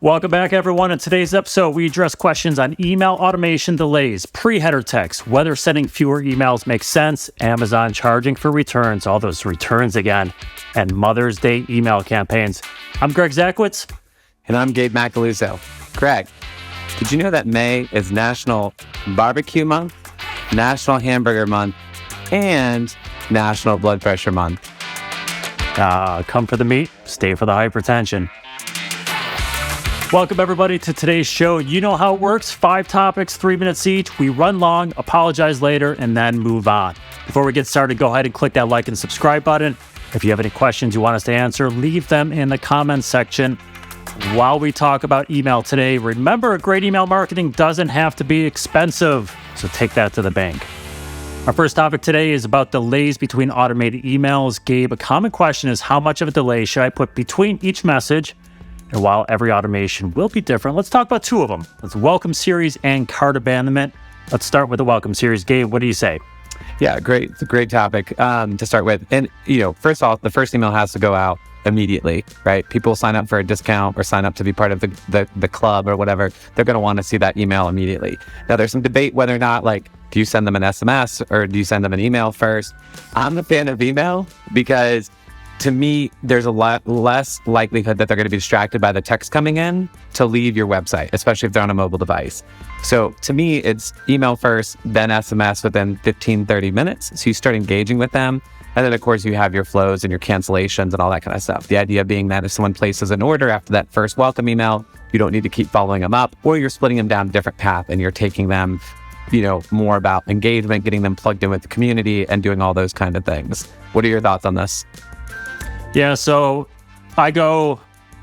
Welcome back, everyone. In today's episode, we address questions on email automation delays, pre-header text, whether sending fewer emails makes sense, Amazon charging for returns, all those returns again, and Mother's Day email campaigns. I'm Greg Zakowicz. And I'm Gabe Macaluso. Greg, did you know that May is National Barbecue Month, National Hamburger Month, and National Blood Pressure Month? Come for the meat, stay for the hypertension. Welcome, everybody, to today's show. You know how it works. 5 topics, 3 minutes each. We run long, apologize later, and then move on. Before we get started, go ahead and click that like and subscribe button. If you have any questions you want us to answer, leave them in the comments section. While we talk about email today, remember, great email marketing doesn't have to be expensive, so take that to the bank. Our first topic today is about delays between automated emails. Gabe, a common question is, how much of a delay should I put between each message? And while every automation will be different, let's talk about 2 of them. It's welcome series and cart abandonment. Let's start with the welcome series. Gabe, what do you say? Yeah, great. It's a great topic to start with. And, first off, the first email has to go out immediately, right? People sign up for a discount or sign up to be part of the club or whatever. They're going to want to see that email immediately. Now, there's some debate whether or not, do you send them an SMS or do you send them an email first? I'm a fan of email because, to me, there's a lot less likelihood that they're going to be distracted by the text coming in to leave your website, especially if they're on a mobile device. So to me, it's email first, then SMS within 15, 30 minutes. So you start engaging with them. And then, of course, you have your flows and your cancellations and all that kind of stuff. The idea being that if someone places an order after that first welcome email, you don't need to keep following them up, or you're splitting them down a different path and you're taking them, more about engagement, getting them plugged in with the community and doing all those kind of things. What are your thoughts on this? Yeah, so I go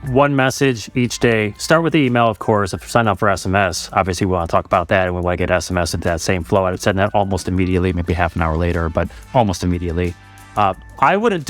1 message each day. Start with the email, of course. If you sign up for SMS, obviously we want to talk about that, and we want to get SMS into that same flow. I would send that almost immediately, maybe half an hour later, but almost immediately. I would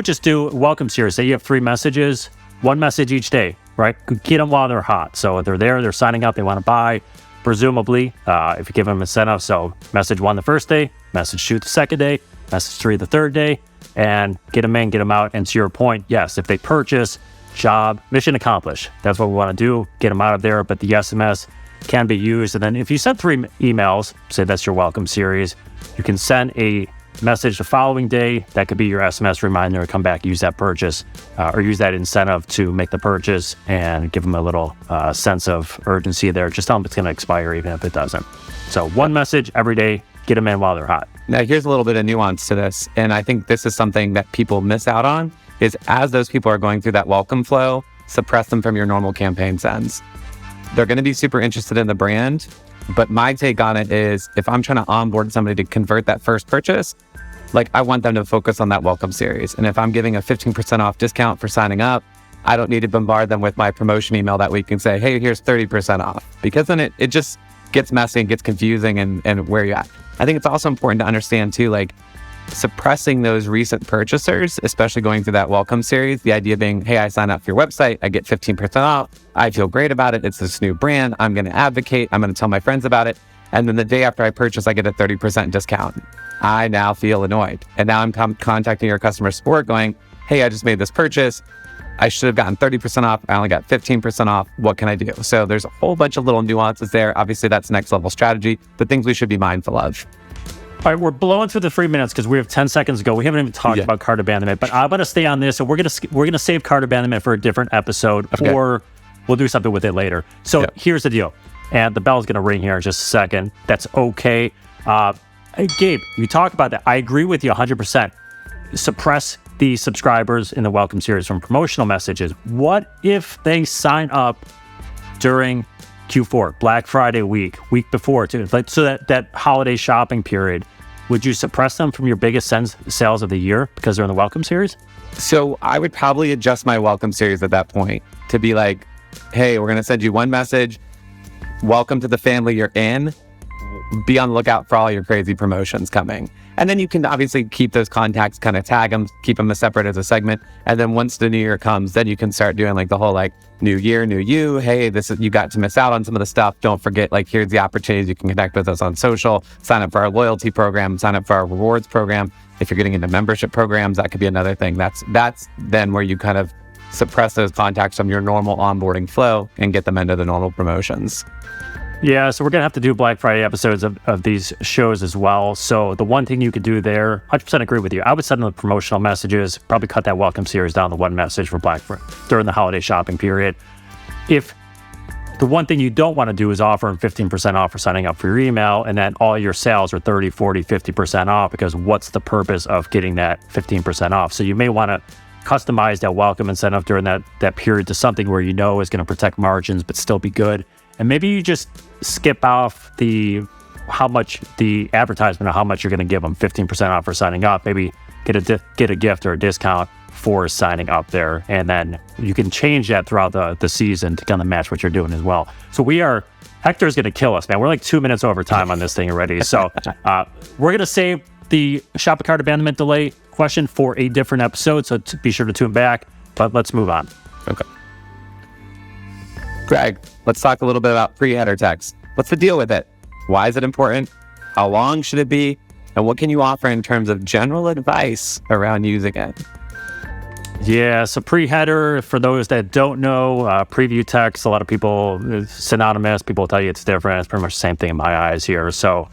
just do welcome series. Say you have 3 messages, 1 message each day, right? Get them while they're hot. So if they're there, they're signing up, they want to buy, presumably, if you give them incentive. So message 1 the first day, message 2 the second day, message 3 the third day, and get them in, get them out. And to your point, yes, if they purchase, job, mission accomplished. That's what we want to do, get them out of there. But the SMS can be used. And then if you send 3 emails, say that's your welcome series, you can send a message the following day. That could be your SMS reminder to come back, use that purchase, or use that incentive to make the purchase and give them a little sense of urgency there. Just tell them it's going to expire even if it doesn't. So 1 message every day, get them in while they're hot. Now, here's a little bit of nuance to this. And I think this is something that people miss out on, is as those people are going through that welcome flow, suppress them from your normal campaign sends. They're going to be super interested in the brand. But my take on it is, if I'm trying to onboard somebody to convert that first purchase, I want them to focus on that welcome series. And if I'm giving a 15% off discount for signing up, I don't need to bombard them with my promotion email that week and say, hey, here's 30% off. Because then it just gets messy and gets confusing and where you're at. I think it's also important to understand too, suppressing those recent purchasers, especially going through that welcome series, the idea being, hey, I sign up for your website, I get 15% off, I feel great about it, it's this new brand, I'm going to advocate, I'm going to tell my friends about it, and then the day after I purchase, I get a 30% discount. I now feel annoyed. And now I'm contacting your customer support going, hey, I just made this purchase, I should have gotten 30% off, I only got 15% off, what can I do? So there's a whole bunch of little nuances there. Obviously, that's next level strategy, but things we should be mindful of. All right, we're blowing through the 3 minutes because we have 10 seconds to go. We haven't even talked about cart abandonment, but I'm going to stay on this. So we're going to save cart abandonment for a different episode, or we'll do something with it later. So here's the deal, and the bell's going to ring here in just a second. That's okay. Hey, Gabe, you talk about that. I agree with you 100%. Suppress the subscribers in the welcome series from promotional messages. What if they sign up during Q4, Black Friday week before too, so that holiday shopping period? Would you suppress them from your biggest sales of the year because they're in the welcome series? So I would probably adjust my welcome series at that point to be like, hey, we're going to send you 1 message. Welcome to the family you're in. Be on the lookout for all your crazy promotions coming. And then you can obviously keep those contacts, kind of tag them, keep them separate as a segment. And then once the new year comes, then you can start doing the whole new year, new you. Hey, you got to miss out on some of the stuff. Don't forget, here's the opportunities. You can connect with us on social, sign up for our loyalty program, sign up for our rewards program. If you're getting into membership programs, that could be another thing. That's then where you kind of suppress those contacts from your normal onboarding flow and get them into the normal promotions. Yeah, so we're going to have to do Black Friday episodes of these shows as well. So the one thing you could do there, 100% agree with you. I would send them the promotional messages, probably cut that welcome series down to one message for Black Friday during the holiday shopping period. If the one thing you don't want to do is offer them 15% off for signing up for your email, and then all your sales are 30, 40, 50% off, because what's the purpose of getting that 15% off? So you may want to customize that welcome incentive during that period to something where you know is going to protect margins but still be good. And maybe you just skip off the advertisement of how much you're going to give them, 15% off for signing up. Maybe get a gift or a discount for signing up there, and then you can change that throughout the season to kind of match what you're doing as well. So Hector's going to kill us, man. We're like 2 minutes over time on this thing already. So we're going to save the shopping cart abandonment delay question for a different episode, so be sure to tune back. But let's move on. Okay. Greg, let's talk a little bit about pre-header text. What's the deal with it? Why is it important? How long should it be? And what can you offer in terms of general advice around using it? Yeah, so pre-header, for those that don't know, preview text, a lot of people, it's synonymous. People tell you it's different. It's pretty much the same thing in my eyes here. So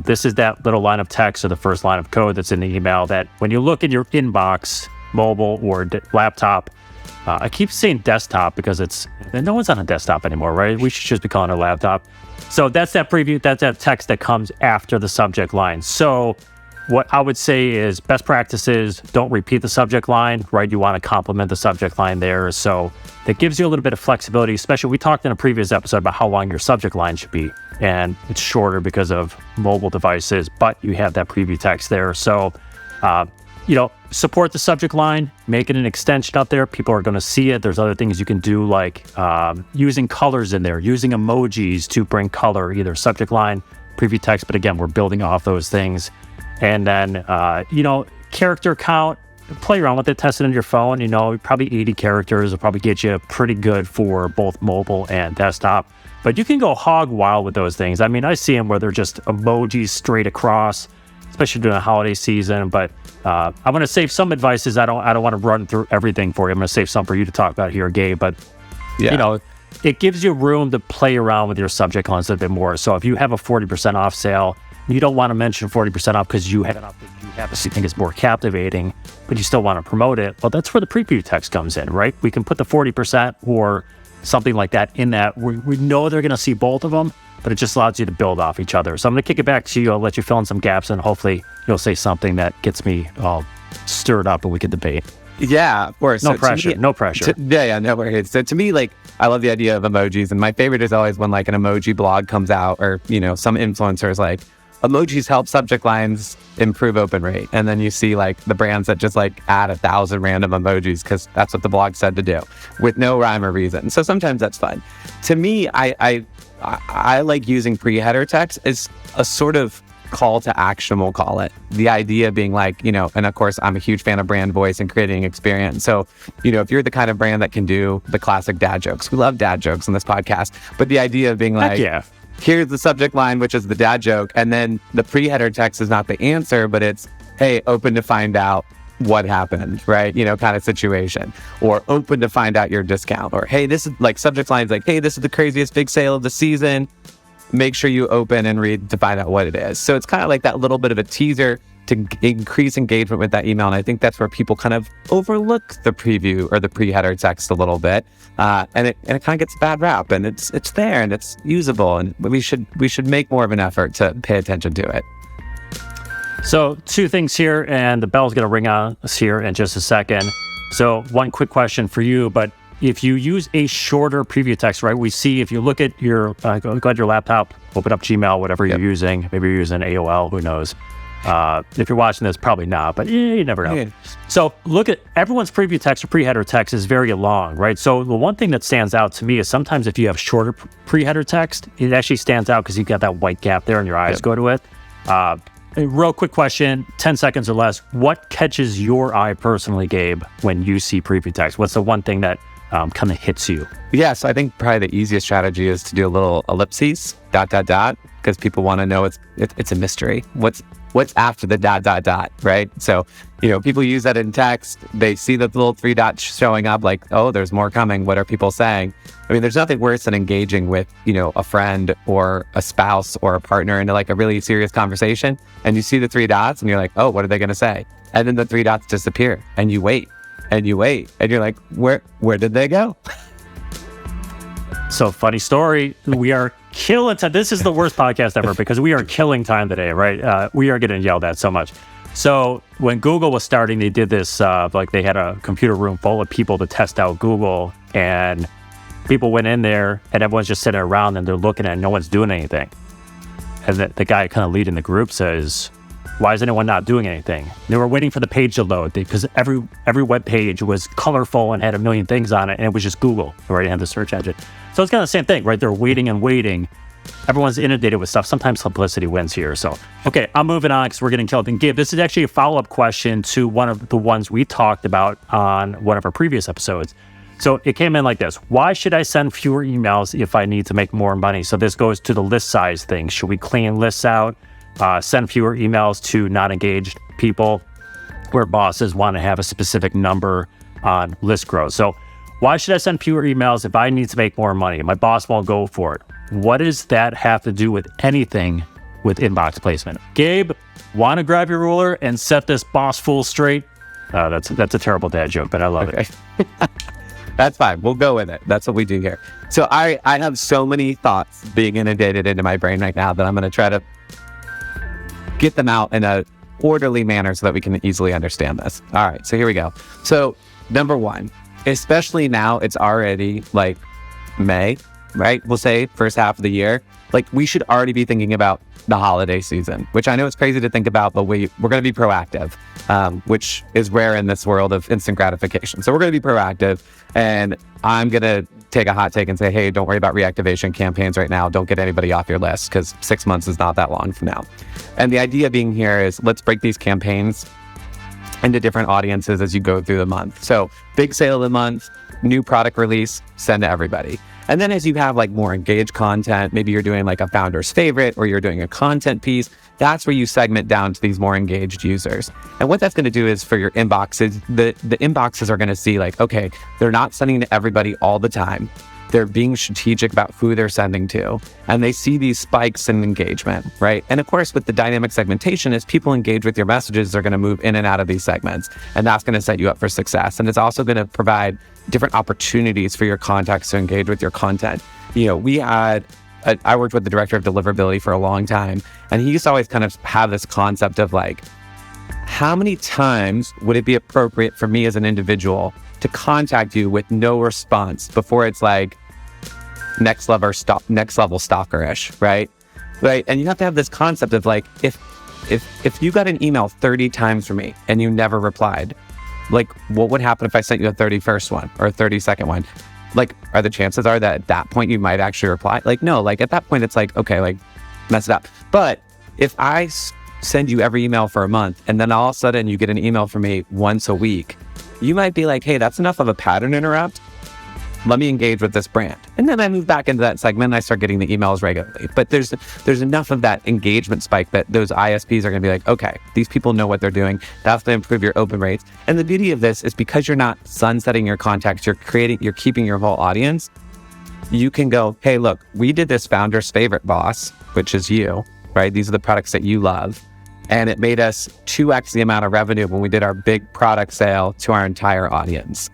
this is that little line of text or the first line of code that's in the email that when you look in your inbox, mobile or laptop, I keep saying desktop because no one's on a desktop anymore, right? We should just be calling it a laptop. So that's that preview, that's that text that comes after the subject line. So what I would say is best practices, don't repeat the subject line, right? You want to complement the subject line there. So that gives you a little bit of flexibility, especially we talked in a previous episode about how long your subject line should be. And it's shorter because of mobile devices, but you have that preview text there. So, support the subject line, make it an extension up there. People are going to see it. There's other things you can do like using colors in there, using emojis to bring color, either subject line, preview text. But again, we're building off those things. And then, character count, play around with it, test it on your phone. Probably 80 characters will probably get you pretty good for both mobile and desktop. But you can go hog wild with those things. I mean, I see them where they're just emojis straight across, especially during the holiday season. But I'm going to save some advices. I don't want to run through everything for you. I'm going to save some for you to talk about here, Gabe. But, it gives you room to play around with your subject lines a bit more. So if you have a 40% off sale, you don't want to mention 40% off because you have it up that you have to think it's more captivating, but you still want to promote it. Well, that's where the preview text comes in, right? We can put the 40% or something like that in that. We know they're going to see both of them, but it just allows you to build off each other. So I'm going to kick it back to you. I'll let you fill in some gaps, and hopefully you'll say something that gets me all stirred up and we can debate. Yeah, of course. No pressure. No pressure. No worries. So to me, I love the idea of emojis, and my favorite is always when an emoji blog comes out, or some influencers emojis help subject lines improve open rate, and then you see the brands that just add 1,000 random emojis because that's what the blog said to do with no rhyme or reason. So sometimes that's fun. To me, I like using pre-header text as a sort of call to action, we'll call it. The idea being and of course, I'm a huge fan of brand voice and creating experience. So, if you're the kind of brand that can do the classic dad jokes, we love dad jokes on this podcast, but the idea of being here's the subject line, which is the dad joke, and then the pre-header text is not the answer, but it's, hey, open to find out what happened, right? Kind of situation, or open to find out your discount, or hey, this is subject lines hey, this is the craziest big sale of the season. Make sure you open and read to find out what it is. So it's kind of that little bit of a teaser to increase engagement with that email. And I think that's where people kind of overlook the preview or the pre-header text a little bit. And it kind of gets a bad rap, and it's there and it's usable, and we should make more of an effort to pay attention to it. So 2 things here, and the bell's going to ring on us here in just a second. So one quick question for you, but if you use a shorter preview text, right? We see if you look at your, go at your laptop, open up Gmail, whatever you're using. Maybe you're using AOL, who knows? If you're watching this, probably not, but you never know. Yeah. So look at everyone's preview text or pre-header text is very long, right? So the one thing that stands out to me is sometimes if you have shorter pre-header text, it actually stands out because you've got that white gap there and your eyes go to it. A real quick question, 10 seconds or less. What catches your eye personally, Gabe, when you see preview text? What's the one thing that kind of hits you? Yeah, so I think probably the easiest strategy is to do a little ellipses, ... because people want to know it's a mystery. what's after the ... right? So, people use that in text. They see the little 3 dots showing up like, oh, there's more coming. What are people saying? I mean, there's nothing worse than engaging with, a friend or a spouse or a partner in like a really serious conversation. And you see the 3 dots and you're like, oh, what are they going to say? And then the 3 dots disappear and you wait and you wait and you're like, where did they go? So funny story. We are killing time. This is the worst podcast ever because we are killing time today, right? We are getting yelled at so much. So when Google was starting, they did this, they had a computer room full of people to test out Google, and people went in there and everyone's just sitting around and they're looking at it and no one's doing anything. And the guy kind of leading the group says, why is anyone not doing anything? They were waiting for the page to load because every web page was colorful and had a million things on it, and it was just Google, right? It had the search engine. So it's kind of the same thing, right? They're waiting and waiting. Everyone's inundated with stuff. Sometimes simplicity wins here. So, okay, I'm moving on because we're getting killed. And Gabe, this is actually a follow-up question to one of the ones we talked about on one of our previous episodes. So it came in like this. Why should I send fewer emails if I need to make more money? So this goes to the list size thing. Should we clean lists out? Send fewer emails to not engaged people where bosses want to have a specific number on list growth. So why should I send fewer emails if I need to make more money? My boss won't go for it. What does that have to do with anything with inbox placement? Gabe, want to grab your ruler and set this boss fool straight? That's a terrible dad joke, but I love it. That's fine. We'll go with it. That's what we do here. So I have so many thoughts being inundated into my brain right now that I'm going to try to get them out in a orderly manner so that we can easily understand this. All right, so here we go. So number one, especially now it's already like May, right? We'll say first half of the year. Like we should already be thinking about the holiday season, which I know it's crazy to think about, but we're going to be proactive, which is rare in this world of instant gratification. So we're going to be proactive, and I'm going to take a hot take and say, hey, don't worry about reactivation campaigns right now. Don't get anybody off your list because 6 months is not that long from now. And the idea being here is let's break these campaigns into different audiences as you go through the month. So big sale of the month, new product release, send to everybody. And then as you have like more engaged content, maybe you're doing like a founder's favorite or you're doing a content piece, that's where you segment down to these more engaged users. And what that's going to do is for your inboxes, the inboxes are going to see like, okay, they're not sending to everybody all the time. They're being strategic about who they're sending to. And they see these spikes in engagement, right? And of course, with the dynamic segmentation, as people engage with your messages, they're going to move in and out of these segments. And that's going to set you up for success. And it's also going to provide different opportunities for your contacts to engage with your content. I worked with the director of deliverability for a long time. And he used to always kind of have this concept of like, how many times would it be appropriate for me as an individual to contact you with no response before it's like, next level stalker-ish, right? And you have to have this concept of like, if you got an email 30 times from me and you never replied, like what would happen if I sent you a 31st one or a 32nd one? Like, are the chances are that at that point you might actually reply? Like, no, like at that point it's like, okay, like mess it up. But if I send you every email for a month and then all of a sudden you get an email from me once a week, you might be like, hey, that's enough of a pattern interrupt. Let me engage with this brand. And then I move back into that segment and I start getting the emails regularly. But there's enough of that engagement spike that those ISPs are going to be like, okay, these people know what they're doing. That's going to improve your open rates. And the beauty of this is because you're not sunsetting your contacts, you're keeping your whole audience. You can go, hey, look, we did this founder's favorite boss, which is you, right? These are the products that you love. And it made us 2x the amount of revenue when we did our big product sale to our entire audience.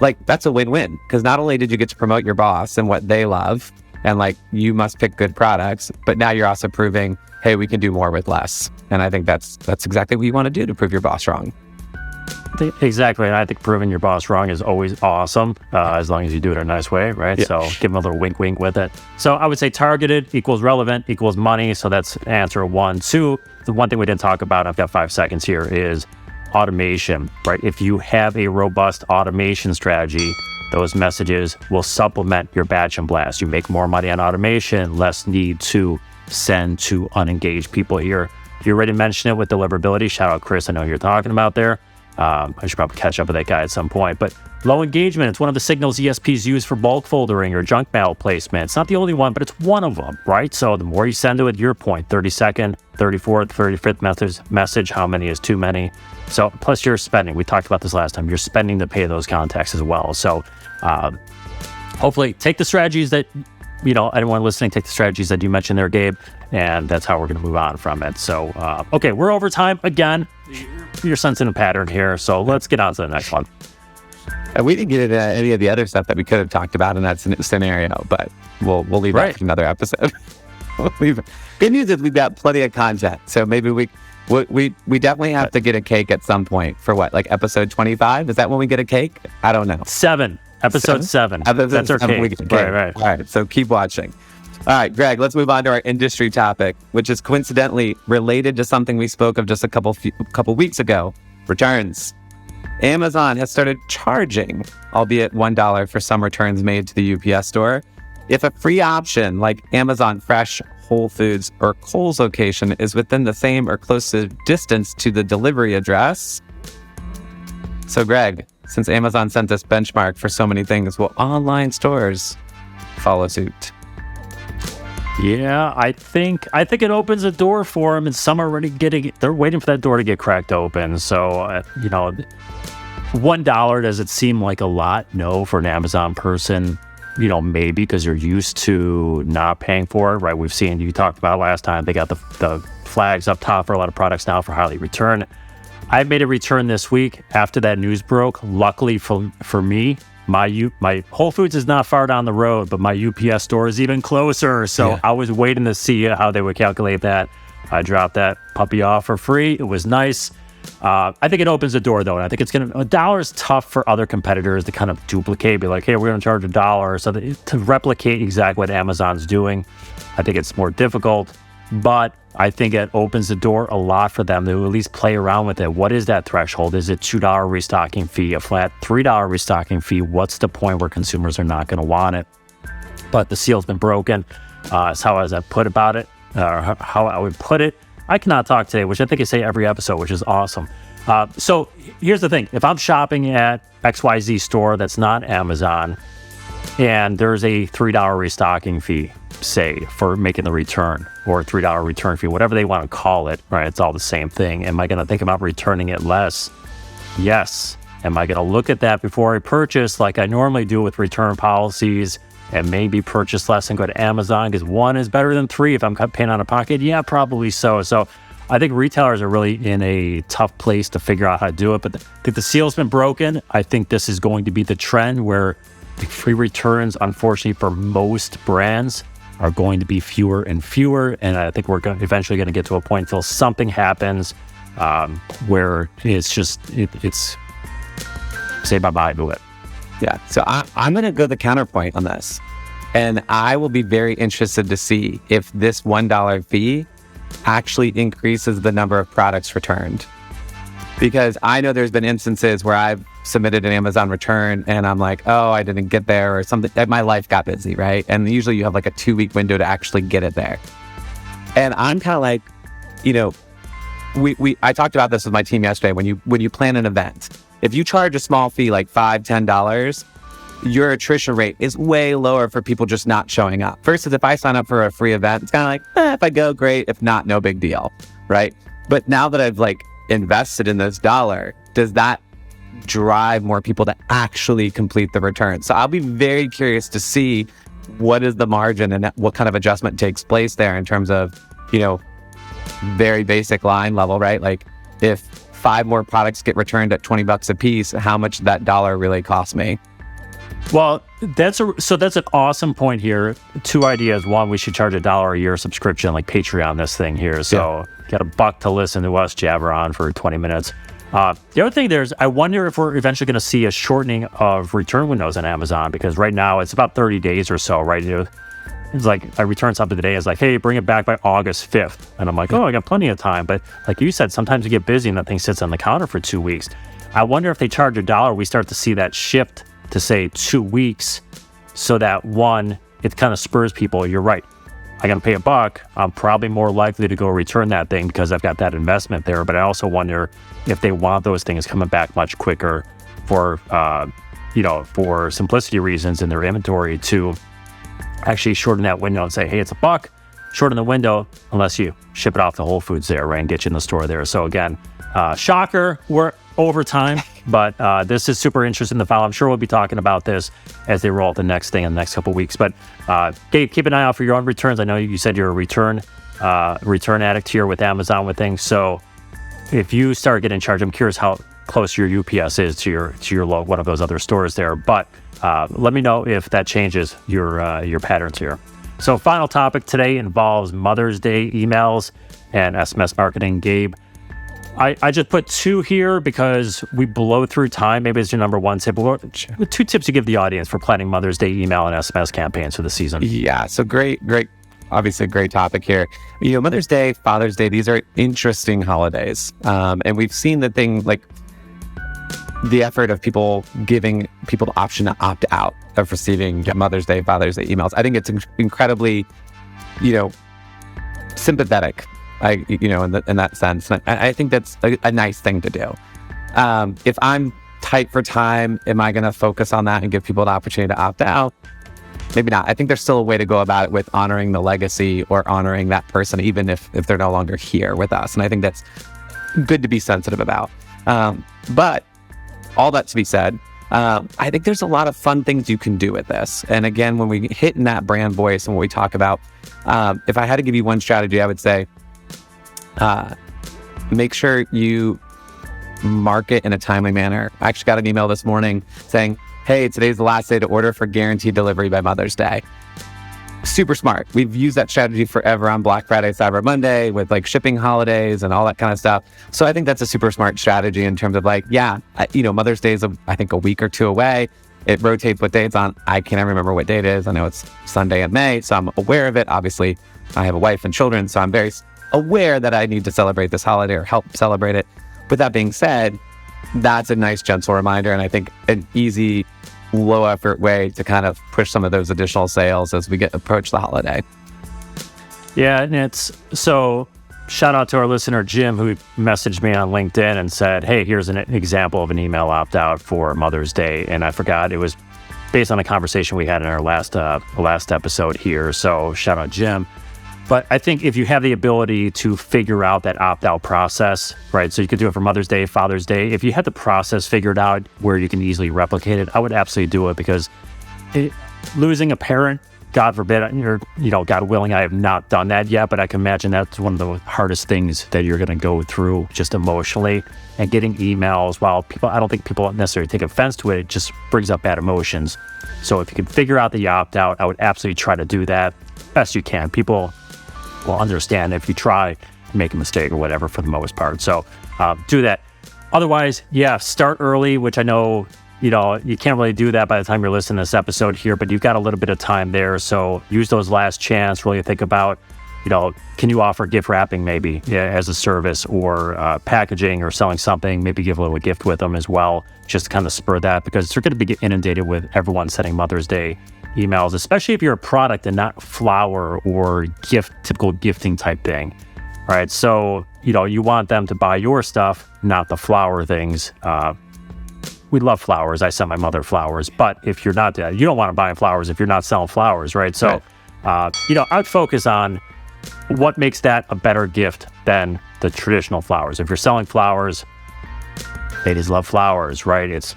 Like, that's a win-win, because not only did you get to promote your boss and what they love, and like, you must pick good products, but now you're also proving, hey, we can do more with less. And I think that's exactly what you want to do to prove your boss wrong. Exactly. And I think proving your boss wrong is always awesome, as long as you do it in a nice way, right? Yeah. So give them a little wink with it. So I would say targeted equals relevant equals money. So that's answer 1. 2, the one thing we didn't talk about, I've got 5 seconds here, is automation, right? If you have a robust automation strategy, those messages will supplement your batch and blast. You make more money on automation, less need to send to unengaged people here. You already mentioned it with deliverability. Shout out, Chris. I know you're talking about there. I should probably catch up with that guy at some point. But low engagement, it's one of the signals ESPs use for bulk foldering or junk mail placement. It's not the only one, but it's one of them, right? So the more you send to it, your point, 32nd, 34th, 35th message, how many is too many? So plus you're spending. We talked about this last time. You're spending to pay those contacts as well. So hopefully take the strategies that, anyone listening, take the strategies that you mentioned there, Gabe, and that's how we're going to move on from it. So, okay, we're over time again. You're sensing a pattern here, so let's get on to the next one. We didn't get into any of the other stuff that we could have talked about in that scenario, but we'll leave that for another episode. Good news is we've got plenty of content, so maybe we definitely have to get a cake at some point for what, like episode 25? Is that when we get a cake? I don't know. Episode 7. That's our cake. Right. All right, so keep watching. All right, Greg, let's move on to our industry topic, which is coincidentally related to something we spoke of just a couple weeks ago, returns. Amazon has started charging, albeit $1 for some returns made to the UPS store. If a free option like Amazon Fresh, Whole Foods, or Kohl's location is within the same or close distance to the delivery address. So Greg, since Amazon set this benchmark for so many things, will online stores follow suit? Yeah, I think it opens a door for them, and some are already they're waiting for that door to get cracked open. So, $1, does it seem like a lot? No, for an Amazon person, maybe because you're used to not paying for it, right? We've seen, you talked about last time, they got the flags up top for a lot of products now for highly return. I made a return this week after that news broke. Luckily for me, my Whole Foods is not far down the road, but my UPS store is even closer. So I was waiting to see how they would calculate that. I dropped that puppy off for free. It was nice. I think it opens the door though. And I think $1 is tough for other competitors to kind of duplicate, be like, hey, we're going to charge $1. So to replicate exactly what Amazon's doing, I think it's more difficult. But I think it opens the door a lot for them to at least play around with it. What is that threshold? Is it $2 restocking fee, a flat $3 restocking fee? What's the point where consumers are not going to want it? But the seal's been broken. Is how I put about it, or how I would put it. I cannot talk today, which I think I say every episode, which is awesome. So here's the thing. If I'm shopping at XYZ store that's not Amazon, and there's a $3 restocking fee, say, for making the return, or a $3 return fee, whatever they want to call it, right? It's all the same thing. Am I going to think about returning it less? Yes. Am I going to look at that before I purchase like I normally do with return policies and maybe purchase less and go to Amazon because 1 is better than 3 if I'm paying out of pocket? Yeah, probably so. So I think retailers are really in a tough place to figure out how to do it. But I think the seal's been broken. I think this is going to be the trend where free returns, unfortunately, for most brands are going to be fewer and fewer. And I think we're eventually going to get to a point until something happens where it's say bye-bye to it. Yeah. So I'm going to go the counterpoint on this. And I will be very interested to see if this $1 fee actually increases the number of products returned. Because I know there's been instances where I've submitted an Amazon return and I'm like, oh, I didn't get there or something. My life got busy, right? And usually you have like a 2-week window to actually get it there. And I'm kind of like, I talked about this with my team yesterday. When you plan an event, if you charge a small fee like $5, $10, your attrition rate is way lower for people just not showing up. Versus if I sign up for a free event, it's kind of like, if I go, great. If not, no big deal, right? But now that I've invested in this $1, does that drive more people to actually complete the return? So I'll be very curious to see what is the margin and what kind of adjustment takes place there in terms of, very basic line level, right? Like if 5 more products get returned at $20 a piece, how much that $1 really cost me? Well, that's an awesome point here. 2 ideas. One, we should charge $1 a year subscription, like Patreon, this thing here. So get $1 to listen to us jabber on for 20 minutes. The other thing I wonder if we're eventually going to see a shortening of return windows on Amazon, because right now it's about 30 days or so, right? It's like I return something today. It's like, hey, bring it back by August 5th. And I'm like, oh, I got plenty of time. But like you said, sometimes you get busy and that thing sits on the counter for 2 weeks. I wonder if they charge $1, we start to see that shift to say 2 weeks, so that one, it kind of spurs people. You're right. I'm going to pay $1, I'm probably more likely to go return that thing because I've got that investment there. But I also wonder if they want those things coming back much quicker for, for simplicity reasons in their inventory, to actually shorten that window and say, hey, it's $1, shorten the window unless you ship it off to Whole Foods there, right, and get you in the store there. So again, shocker, we're over time, but this is super interesting to follow. I'm sure we'll be talking about this as they roll out the next thing in the next couple of weeks. But Gabe, keep an eye out for your own returns. I know you said you're a return addict here with Amazon with things. So if you start getting charged, I'm curious how close your UPS is to your one of those other stores there. But let me know if that changes your patterns here. So final topic today involves Mother's Day emails and SMS marketing. Gabe, I just put 2 here because we blow through time. Maybe it's your number 1 tip. What 2 tips you give the audience for planning Mother's Day email and SMS campaigns for the season? Yeah, so great, obviously a great topic here. Mother's Day, Father's Day, these are interesting holidays. And we've seen the thing, like the effort of people giving people the option to opt out of receiving Mother's Day, Father's Day emails. I think it's incredibly, sympathetic. In that sense, and I think that's a nice thing to do. If I'm tight for time, am I going to focus on that and give people the opportunity to opt out? Maybe not. I think there's still a way to go about it with honoring the legacy or honoring that person, even if they're no longer here with us. And I think that's good to be sensitive about. But all that to be said, I think there's a lot of fun things you can do with this. And again, when we hit in that brand voice and what we talk about, if I had to give you one strategy, I would say, make sure you market in a timely manner. I actually got an email this morning saying, hey, today's the last day to order for guaranteed delivery by Mother's Day. Super smart. We've used that strategy forever on Black Friday, Cyber Monday with like shipping holidays and all that kind of stuff. So I think that's a super smart strategy in terms of Mother's Day is I think a week or 2 away. It rotates what day it's on. I can't remember what day it is. I know it's Sunday in May, so I'm aware of it. Obviously, I have a wife and children, so I'm very aware that I need to celebrate this holiday or help celebrate it. With that being said, that's a nice gentle reminder, and I think an easy, low effort way to kind of push some of those additional sales as we approach the holiday. Yeah, and it's so shout out to our listener Jim, who messaged me on LinkedIn and said, hey, here's an example of an email opt-out for Mother's Day. And I forgot, it was based on a conversation we had in our last episode here. So shout out Jim. But I think if you have the ability to figure out that opt-out process, right? So you could do it for Mother's Day, Father's Day. If you had the process figured out where you can easily replicate it, I would absolutely do it, because losing a parent, God forbid, God willing, I have not done that yet, but I can imagine that's one of the hardest things that you're going to go through just emotionally. And getting emails, while I don't think people necessarily take offense to it, it just brings up bad emotions. So if you can figure out the opt-out, I would absolutely try to do that best you can. People will understand if you try to make a mistake or whatever for the most part. So do that. Otherwise, start early, which I know, you can't really do that by the time you're listening to this episode here, but you've got a little bit of time there. So use those last chance, really think about, can you offer gift wrapping maybe as a service, or packaging or selling something, maybe give a little gift with them as well, just to kind of spur that, because they're going to be inundated with everyone sending Mother's Day emails, especially if you're a product and not flower or typical gifting type thing, right? So, you want them to buy your stuff, not the flower things. We love flowers. I sent my mother flowers, but if you're not, you don't want to buy flowers if you're not selling flowers, right? So, I'd focus on what makes that a better gift than the traditional flowers. If you're selling flowers, ladies love flowers, right? It's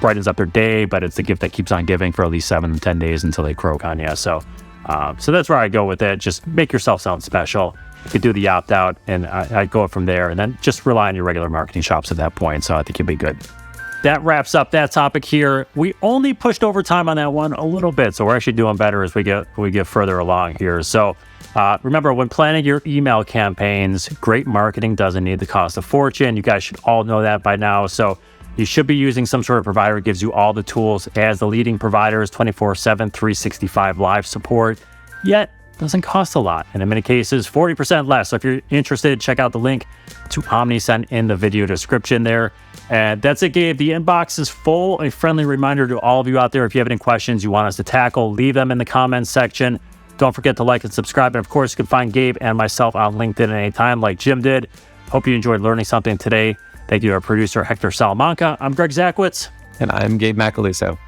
brightens up their day, but it's the gift that keeps on giving for at least 7 to 10 days until they croak on you. So that's where I go with it. Just make yourself sound special. You could do the opt-out, and I'd go from there, and then just rely on your regular marketing shops at that point. So I think you'll be good. That wraps up that topic here. We only pushed over time on that one a little bit, so we're actually doing better as we get further along here. So remember, when planning your email campaigns, great marketing doesn't need to cost a fortune. You guys should all know that by now. So you should be using some sort of provider that gives you all the tools as the leading providers, 24/7, 365 live support, yet doesn't cost a lot. And in many cases, 40% less. So if you're interested, check out the link to Omnisend in the video description there. And that's it, Gabe. The inbox is full. A friendly reminder to all of you out there, if you have any questions you want us to tackle, leave them in the comments section. Don't forget to like and subscribe. And of course, you can find Gabe and myself on LinkedIn at any time like Jim did. Hope you enjoyed learning something today. Thank you to our producer, Hector Salamanca. I'm Greg Zakowicz. And I'm Gabe Macaluso.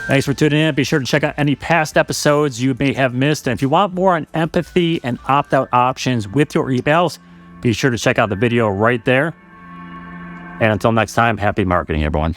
Thanks for tuning in. Be sure to check out any past episodes you may have missed. And if you want more on empathy and opt-out options with your emails, be sure to check out the video right there. And until next time, happy marketing, everyone.